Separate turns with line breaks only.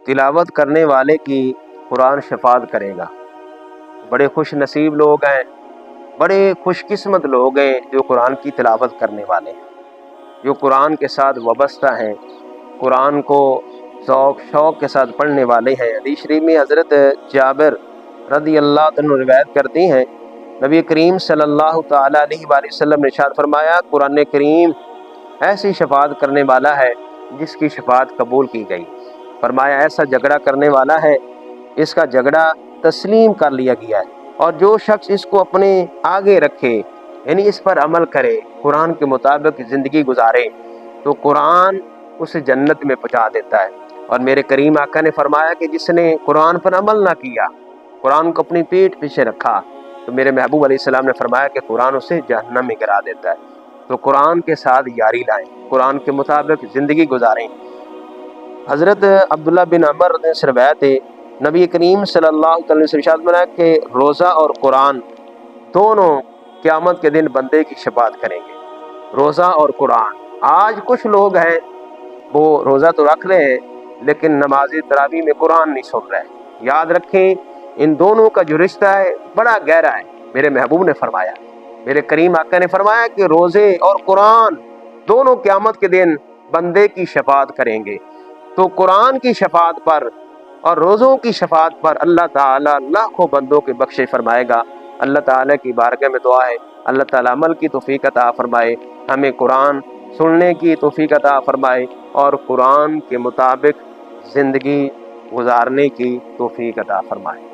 تلاوت کرنے والے کی قرآن شفاعت کرے گا۔ بڑے خوش نصیب لوگ ہیں، بڑے خوش قسمت لوگ ہیں جو قرآن کی تلاوت کرنے والے ہیں، جو قرآن کے ساتھ وابستہ ہیں، قرآن کو ذوق شوق کے ساتھ پڑھنے والے ہیں۔ حدیث شریف میں حضرت جابر رضی اللہ عنہ روایت کرتی ہیں، نبی کریم صلی اللہ تعالیٰ علیہ وآلہ وسلم نے ارشاد فرمایا، قرآن کریم ایسی شفاعت کرنے والا ہے جس کی شفاعت قبول کی گئی۔ فرمایا ایسا جھگڑا کرنے والا ہے، اس کا جھگڑا تسلیم کر لیا گیا ہے، اور جو شخص اس کو اپنے آگے رکھے، یعنی اس پر عمل کرے، قرآن کے مطابق زندگی گزارے، تو قرآن اسے جنت میں پہنچا دیتا ہے۔ اور میرے کریم آقا نے فرمایا کہ جس نے قرآن پر عمل نہ کیا، قرآن کو اپنی پیٹھ پیچھے رکھا، تو میرے محبوب علیہ السلام نے فرمایا کہ قرآن اسے جہنم میں گرا دیتا ہے۔ تو قرآن کے ساتھ یاری لائیں، قرآن کے مطابق زندگی گزاریں۔ حضرت عبداللہ بن عمر سے روایت ہے، نبی کریم صلی اللہ علیہ وسلم ارشاد فرمایا کہ روزہ اور قرآن دونوں قیامت کے دن بندے کی شفاعت کریں گے۔ روزہ اور قرآن، آج کچھ لوگ ہیں وہ روزہ تو رکھ رہے ہیں لیکن نماز تراویح میں قرآن نہیں سن رہے۔ یاد رکھیں ان دونوں کا جو رشتہ ہے بڑا گہرا ہے۔ میرے محبوب نے فرمایا، میرے کریم آقا نے فرمایا کہ روزے اور قرآن دونوں قیامت کے دن بندے کی شفاعت کریں گے۔ تو قرآن کی شفاعت پر اور روزوں کی شفاعت پر اللہ تعالیٰ لاکھوں بندوں کے بخشے فرمائے گا۔ اللہ تعالیٰ کی بارگاہ میں دعا ہے اللہ تعالیٰ عمل کی توفیق عطا فرمائے، ہمیں قرآن سننے کی توفیق عطا فرمائے اور قرآن کے مطابق زندگی گزارنے کی توفیق عطا فرمائے۔